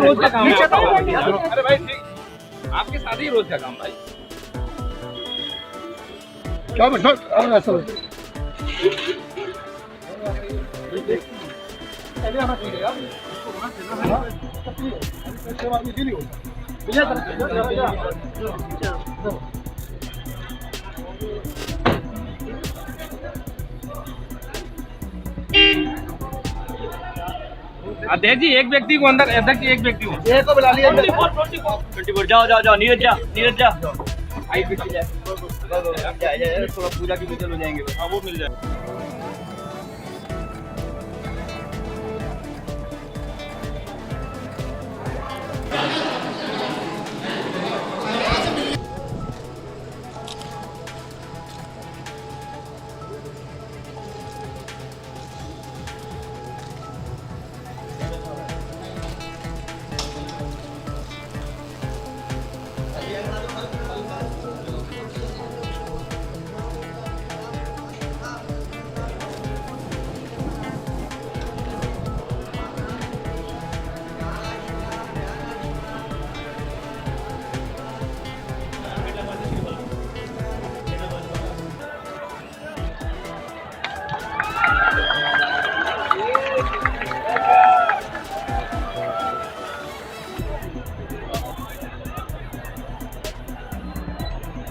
रोज का काम है। अरे भाई ठीक, आपके साथ ही रोज का काम भाई। क्या बैठो ऐसा अध्यक्ष जी एक व्यक्ति को अंदर, अध्यक्ष जी एक व्यक्ति को एक को बुला लिया 24 जाओ जाओ जाओ, नीरज जा, नीरज जा, आई फिट जाए थोड़ा पूजा की विजल हो जाएंगे। हाँ वो मिल जाए।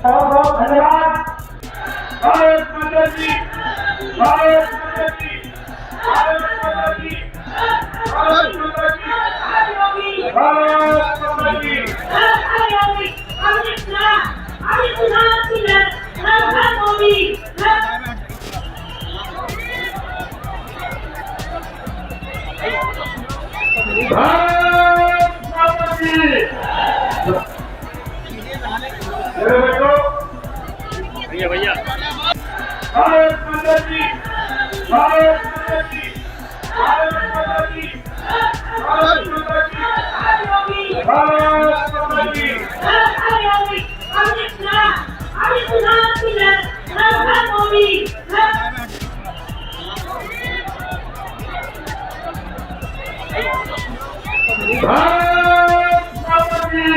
बहुत धन्यवाद। भारत माता की, भारत माता की, भारत माता की, भारत माता की, भारत माता की। भारत माता की। भैया भारत माता की, भारत माता की, भारत माता की, भारत माता की, भारत माता की। भारत माता की।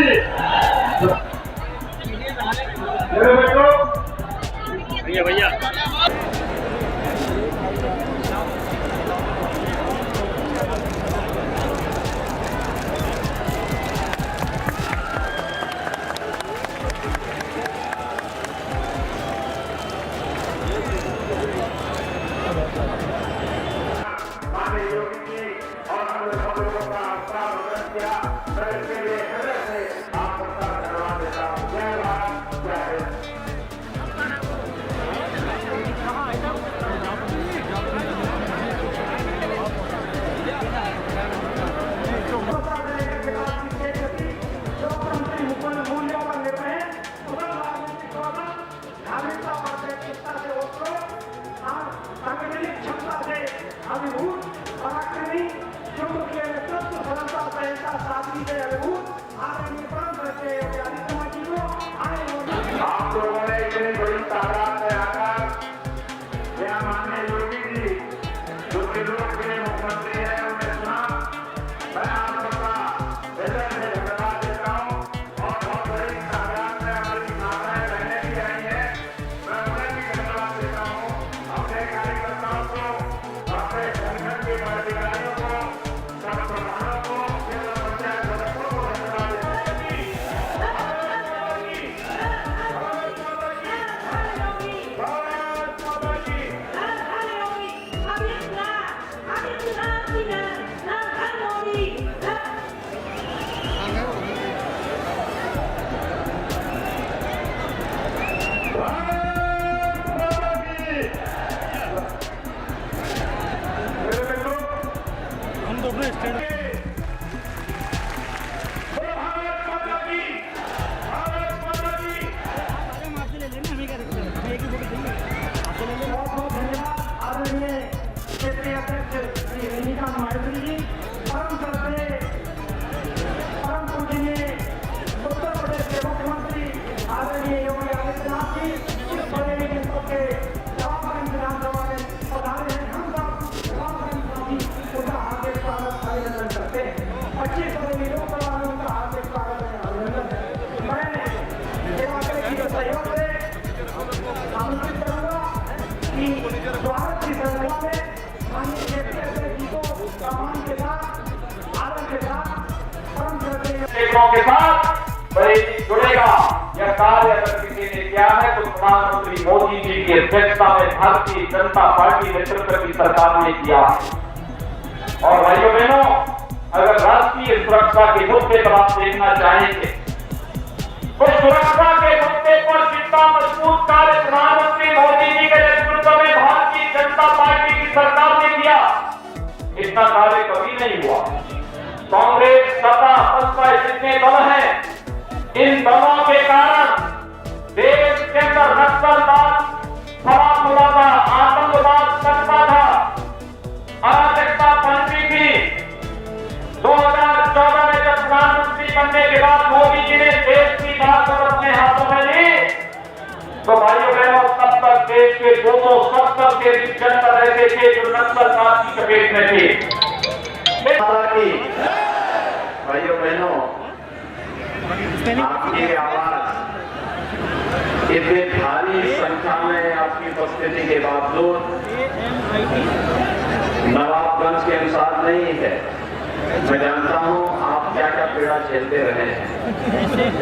भैया आप लोगों ने इतनी बड़ी तादाद में आकर यह माननीय योगी जी जो कि लोग के मुख्यमंत्री है उन्हें सुना। मैं आप सबका हृदय से धन्यवाद देता हूँ और बहुत बड़ी तादाद में हमारी माताएं बहनें भी आई हैं, मैं उन्हें भी धन्यवाद देता हूँ। अपने कार्यकर्ताओं को, अपने संगठन के पदाधिकारियों को, सब प्रधानों को, जिला पंचायत सदस्यों को धन्यवाद देता हूँ। क्षेत्रीय अध्यक्ष श्री रेणुका माधुरी जी, परम श्रद्धेय परम पूजनीय उत्तर प्रदेश के मुख्यमंत्री आदरणीय योगी आदित्यनाथ जी इस बरेली जनपद के नवाबगंज विधानसभा में पधारे हैं। हम सब नवाबगंज वासी उनका हार्दिक स्वागत अभिनंदन करते हैं। 25 बरेली लोग सहयोग से आमंत्रित करूंगा कि स्वागत की संख्या में माननीय केपीएसए जी को सम्मान के साथ आदर के साथ परम करते हैं के साथ जुड़ेगा। यह कार्य अगर किसी ने किया है तो प्रधानमंत्री मोदी जी की अध्यक्षता में भारतीय जनता पार्टी नेतृत्व की सरकार ने किया है। और भाइयों बहनों, अगर राष्ट्रीय सुरक्षा के मुद्दे पर आप देखना चाहेंगे तो सुरक्षा के मुद्दे पर जितना मजबूत कार्य प्रधानमंत्री मोदी जी के नेतृत्व में भारतीय जनता पार्टी की सरकार ने किया, इतना कार्य कभी नहीं हुआ। कांग्रेस, सपा, बसपा जितने दल हैं, इन दलों के कारण देश के अंदर नक्सलवाद फैला हुआ था, आतंकवाद सकता था, अराजकता पनपी थी। 2014 में जब प्रधानमंत्री बनने के बाद मोदी जी ने देश की बात अपने हाथों में ली तो भाइयों बहनों, तब तक देश के 270 से अधिक जनपद ऐसे थे जो नक्सलवाद की चपेट में थे। भाइयों बहनों, आपकी आवाज इतनी भारी संख्या में आपकी उपस्थिति के बावजूद नवाबगंज के अनुसार नहीं है। मैं जानता हूं आप क्या क्या पीड़ा झेलते रहे हैं,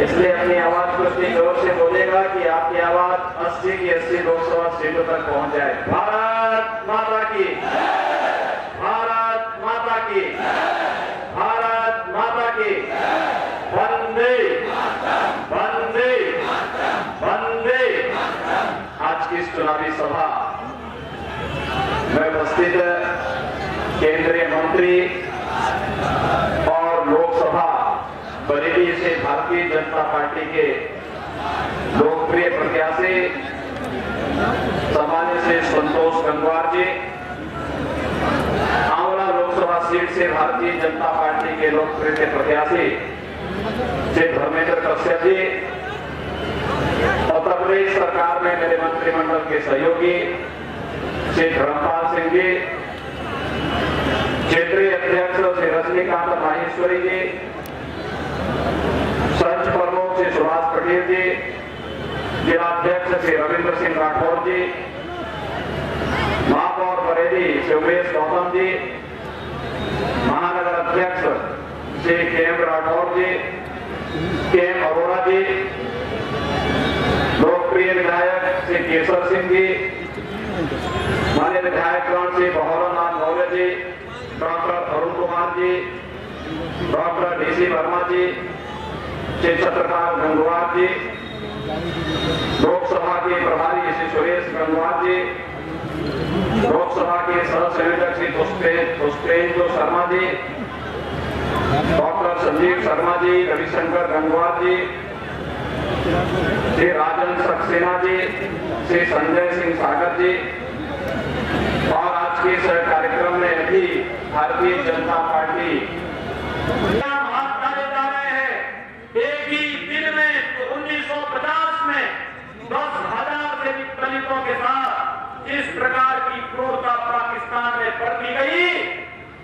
इसलिए अपनी आवाज को इतनी जोर से बोलेगा कि आपकी आवाज 80 की 80 लोकसभा सीटों तक पहुंच जाए। भारत माता की, भारत माता की, भारत माता की। वंदे वंदे वंदे। आज की इस चुनावी सभा में उपस्थित केंद्रीय मंत्री और लोकसभा बरेली से भारतीय जनता पार्टी के लोकप्रिय प्रत्याशी सामान्य से संतोष गंगवार जी, आंवला लोकसभा सीट से भारतीय जनता पार्टी के लोकप्रिय प्रत्याशी श्री धर्मेंद्र कश्यप जी, उत्तर प्रदेश सरकार में मेरे मंत्रिमंडल के सहयोगी श्री धर्मपाल सिंह जी, क्षेत्रीय अध्यक्ष श्री रजनीकांत माहेश्वरी जी, संघ प्रमुख श्री सुभाष पटेल जी, जिलाध्यक्ष श्री रविंद्र सिंह राठौर जी, महापौर बरेली श्री उमेश गौतम जी, महानगर अध्यक्ष श्री के.एम. राठौर जी, के.एम. अरोड़ा जी, लोकप्रिय विधायक श्री केशर सिंह जी, माननीय विधायकगण Shri बहोरनाथ Maurya ji, doctor Arun Kumar ji, doctor DC. Verma जी, श्री छत्रपाल गंगवार जी, लोकसभा के प्रभारी श्री सुरेश गंगवार जी, लोकसभा के सह संयोजक श्री पुष्पेंद्र शर्मा जी, डॉक्टर संजीव शर्मा जी, रविशंकर गंगवार जी, श्री राजन सक्सेना जी, श्री संजय सिंह सागर जी। और आज के इस कार्यक्रम में अभी भारतीय जनता पार्टी हाथ डाले जा रहे हैं। एक ही दिन में 1950 में 10,000 से अधिक दलितों के साथ जिस प्रकार की क्रूरता पाकिस्तान में बरती गई,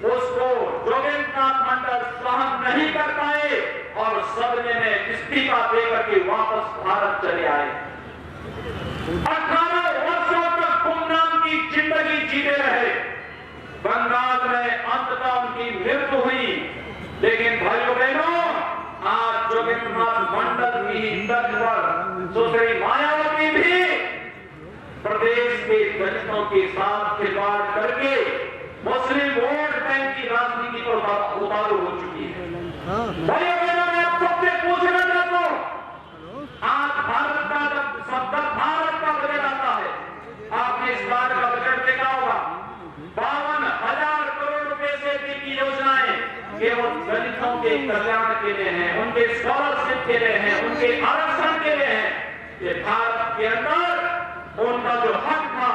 उसको जोगेंद्रनाथ मंडल सहन नहीं कर पाए और सदमे में इस्तीफा देकर के वापस भारत चले आए। 18 वर्षों तक गुमनाम की जिंदगी जीते रहे। बंगाल में अंततः उनकी मृत्यु हुई। लेकिन भाइयों बहनों, आज जोगेंद्रनाथ मंडल की तर्ज पर सुश्री मायावती भी प्रदेश के दलितों के साथ खिलवाड़ करके मुस्लिम वोट बैंक की राजनीति पर उतारू हो चुकी है। भाइयों बहनों, मैं आप सबसे पूछना चाहता हूं, आज भारत का बजट आता है, आपने इस बार का बजट देखा होगा। 52,000 करोड़ रुपए से अधिक की योजनाएं केवल दलितों के कल्याण के लिए हैं, उनके स्कॉलरशिप के लिए हैं, उनके आरक्षण के लिए हैं। ये भारत के अंदर उनका जो हक था,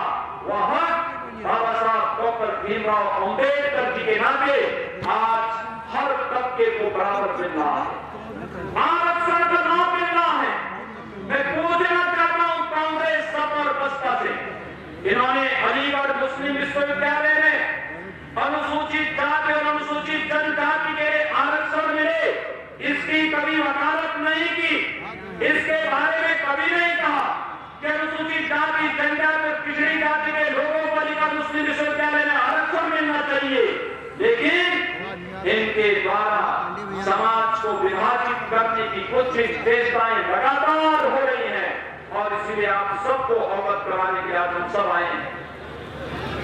वह हक बाबा साहब डॉक्टर भीमराव अंबेडकर जी के नाते आज हर तबके को बराबर मिल रहा है, आरक्षण का नाम मिल रहा है। मैं पूछना चाहता हूं कांग्रेस, सपा और बसपा से, इन्होंने अलीगढ़ मुस्लिम विश्वविद्यालय में अनुसूचित जाति और अनुसूचित जनजाति के आरक्षण मिले, इसकी कभी वकालत नहीं की, इसके बारे में कभी नहीं कहा कि अनुसूचित जाति, जनजाति, पिछड़ी जाति के लोगों को अलीगढ़ मुस्लिम विश्वविद्यालय में आरक्षण मिलना चाहिए, लेकिन इनके द्वारा समाज को विभाजित करने की कुछ चेष्टाएं लगातार हो रही हैं और इसीलिए आप सबको अवगत कराने के लिए आज हम सब आए हैं।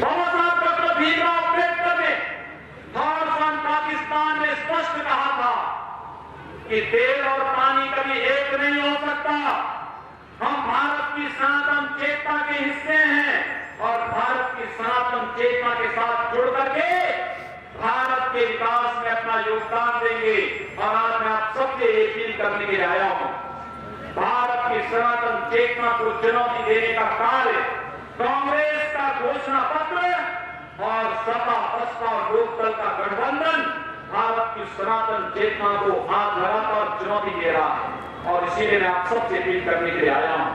बाबा साहब डॉक्टर भीमराव अम्बेडकर ने पाकिस्तान में स्पष्ट कहा था कि तेल और पानी कभी एक नहीं हो सकता। हम भारत की सनातन चेतना के हिस्से हैं और भारत की सनातन चेतना के साथ जुड़ करके भारत के विकास में अपना योगदान देंगे। और आज मैं आप सबसे अपील करने के लिए आया हूं, भारत की सनातन चेतना को चुनौती देने का कार्य कांग्रेस का घोषणा पत्र और सपा, बसपा और लोकदल का गठबंधन भारत की सनातन चेतना को हाथ लगातार चुनौती दे रहा है और इसीलिए मैं आप सबसे अपील करने के लिए आया हूं।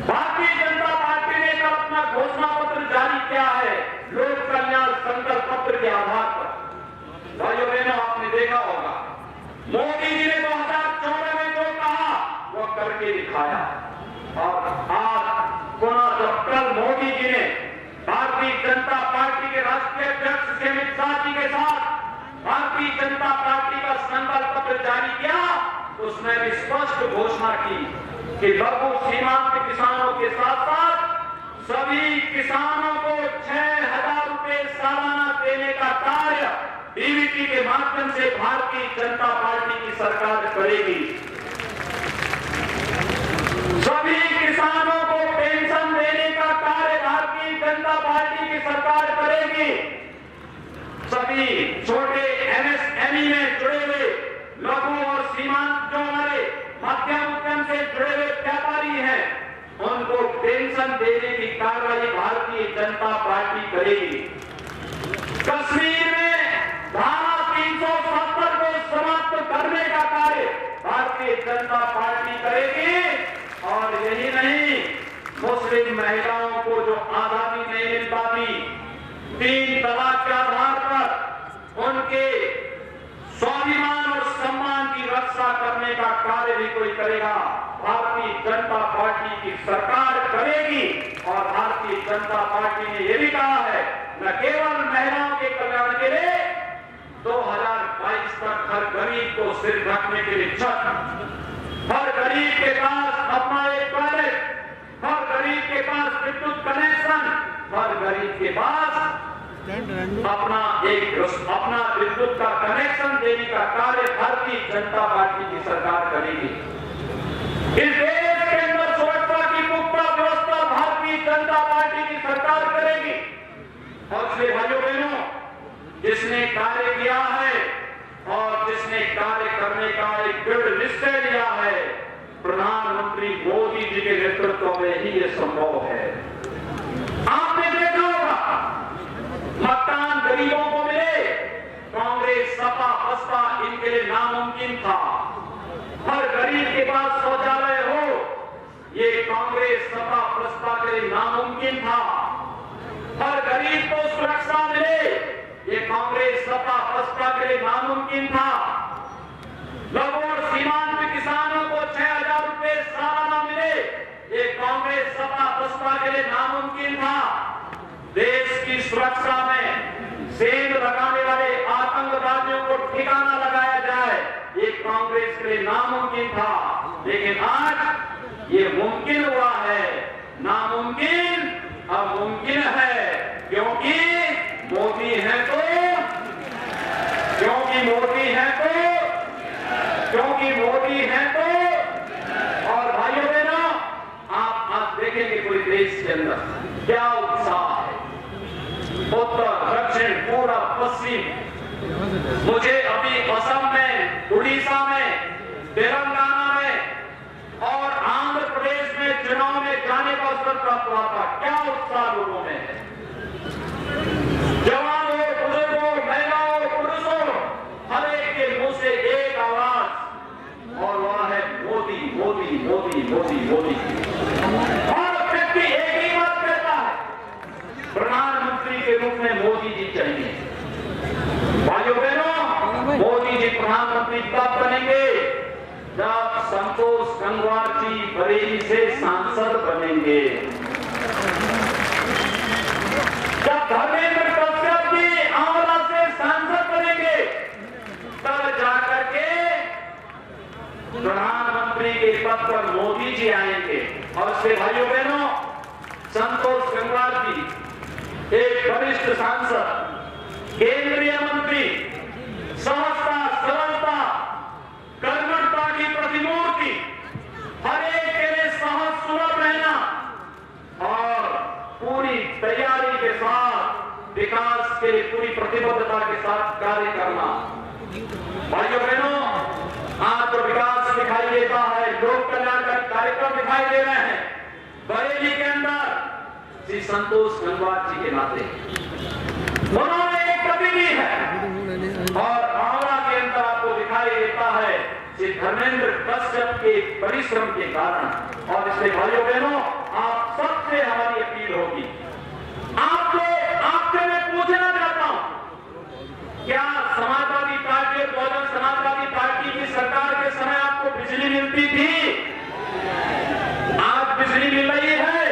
भारतीय जनता पार्टी ने कल अपना घोषणा पत्र जारी किया है लोक कल्याण संकल्प पत्र के आधार पर। भाइयों बहनों, आपने देखा होगा मोदी जी ने 2014 में जो कहा वो करके दिखाया और आज पुनः जब कल मोदी जी ने भारतीय जनता पार्टी के राष्ट्रीय अध्यक्ष अमित शाह जी के साथ भारतीय जनता पार्टी का संकल्प पत्र जारी किया, उसमें भी स्पष्ट घोषणा की कि लघु सीमांत किसानों के साथ साथ सभी किसानों को 6,000 रुपए सालाना देने का कार्य डीबीटी के माध्यम से भारतीय जनता पार्टी की सरकार करेगी। सभी किसानों को पेंशन देने का कार्य भारतीय जनता पार्टी की सरकार करेगी। सभी छोटे एमएसएमई में जुड़े हुए लघु और सीमांत जो हमारे मध्यम उद्यम से जुड़े हुए व्यापारी हैं, उनको पेंशन देने की कार्रवाई भारतीय जनता पार्टी करेगी। कश्मीर में धारा 370 को समाप्त करने का कार्य भारतीय जनता पार्टी करेगी। और यही नहीं, मुस्लिम महिलाओं को जो आजादी नहीं मिल पाती, 3 तलाक के आधार पर उनके स्वाभिमान और सम्मान की रक्षा करने का कार्य भी कोई करेगा, भारतीय जनता पार्टी की सरकार करेगी। और भारतीय जनता पार्टी ने यह भी कहा है न केवल महिलाओं के कल्याण के लिए 2022 तक हर गरीब को सिर रखने के लिए छत, हर गरीब के पास अपना एक टॉयलेट, हर गरीब के पास विद्युत कनेक्शन, हर गरीब के पास अपना विद्युत का कनेक्शन देने का कार्य भारतीय जनता पार्टी की सरकार करेगी। इस देश के अंदर सुरक्षा की पुख्ता व्यवस्था भारतीय जनता पार्टी की सरकार करेगी। और इसलिए भाइयों बहनों, जिसने कार्य किया है और जिसने कार्य करने का एक दृढ़ निश्चय लिया है, प्रधानमंत्री मोदी जी के नेतृत्व में ही ये संभव है। आपने देखा होगा मतदान गरीबों को मिले, कांग्रेस, सपा, बसपा इनके लिए नामुमकिन था। हर गरीब के पास शौचालय हो, ये कांग्रेस, सपा, बसपा के लिए नामुमकिन था। हर गरीब को सुरक्षा मिले, ये कांग्रेस, सपा, बसपा के लिए नामुमकिन था। लघु और सीमांत किसानों को 6,000 रुपए सालाना मिले, ये कांग्रेस, सपा, बसपा के लिए नामुमकिन था। देश की सुरक्षा में सेंध लगाने वाले आतंकवादियों को ठिकाना लगाया जाए, ये कांग्रेस के लिए नामुमकिन था। लेकिन आज ये मुमकिन हुआ है। नामुमकिन अब मुमकिन है, क्योंकि मोदी है तो, क्योंकि मोदी है तो, क्योंकि मोदी है तो। और भाइयों बहनों, आप आज देखेंगे पूरे देश के अंदर क्या उत्साह है, उत्तर, दक्षिण, पूर्व, पश्चिम। मुझे अभी असम में, उड़ीसा में, तेलंगाना में और आंध्र प्रदेश में चुनाव में जाने का अवसर प्राप्त हुआ था। क्या उत्साह लोगों में है। जवानों, बुजुर्गों, महिलाओं, पुरुषों, हर एक के मुंह से एक आवाज, और वह है मोदी, मोदी, मोदी, मोदी, मोदी। हर व्यक्ति एक ही बात कहता है, प्रधानमंत्री के रूप में मोदी जी चाहिए। भाइयों बहनों, मोदी जी प्रधानमंत्री तब बनेंगे जब संतोष गंगवार जी बरेली से सांसद बनेंगे। जब धर्मेंद्र कश्यप जी आंवला से सांसद बनेंगे तब जाकर के प्रधानमंत्री के पद पर मोदी जी आएंगे। और इसके भाइयों बहनों, संतोष गंगवार जी एक वरिष्ठ सांसद, केंद्रीय मंत्री, सहजता, सरलता, कर्मठता की प्रतिमूर्ति, हर एक के लिए सहज सुलभ रहना और पूरी तैयारी के साथ विकास के लिए पूरी प्रतिबद्धता के साथ कार्य करना। भाइयों बहनों, आज तो विकास दिखाई देता है, लोक कल्याणकारी कार्यक्रम दिखाई दे रहे हैं बरेली के अंदर श्री संतोष गंगवार जी के नाते उन्होंने एक कभी दी है। और आंवला के अंदर आपको दिखाई देता है श्री धर्मेंद्र कश्यप के परिश्रम के कारण। और इसलिए भाइयों बहनों, आप सबसे हमारी अपील होगी, आपसे मैं पूछना चाहता हूं, क्या समाजवादी पार्टी और बहुजन समाजवादी पार्टी की सरकार के समय आपको बिजली मिलती थी? आज बिजली मिल रही है?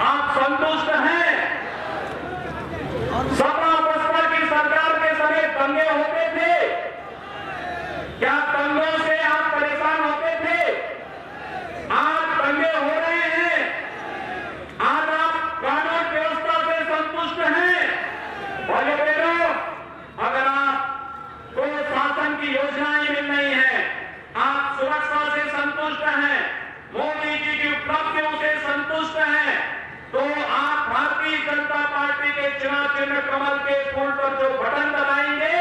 आप संतुष्ट हैं? 17-55 की सरकार के समय दंगे होते थे, क्या दंगों से आप परेशान होते थे? आज दंगे हो रहे हैं, आज आप कानून व्यवस्था से संतुष्ट हैं? भाइयों बहनों, अगर आपको शासन की योजनाएं मिल रही हैं, आप सुरक्षा से संतुष्ट हैं, मोदी जी की उपलब्धियों से संतुष्ट हैं, तो आप भारतीय जनता पार्टी के चुनाव चिन्ह कमल के फूल पर जो बटन दबाएंगे,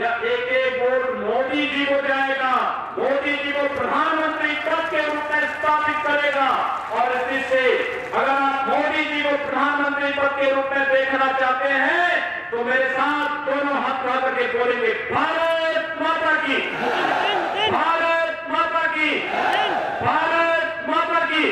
या एक वोट मोदी जी को जाएगा, मोदी जी को प्रधानमंत्री पद के रूप में स्थापित करेगा। और इसी से अगर आप मोदी जी को प्रधानमंत्री पद के रूप में देखना चाहते हैं तो मेरे साथ दोनों हाथ उठा करके बोलेंगे, भारत माता की, भारत माता की, भारत माता की।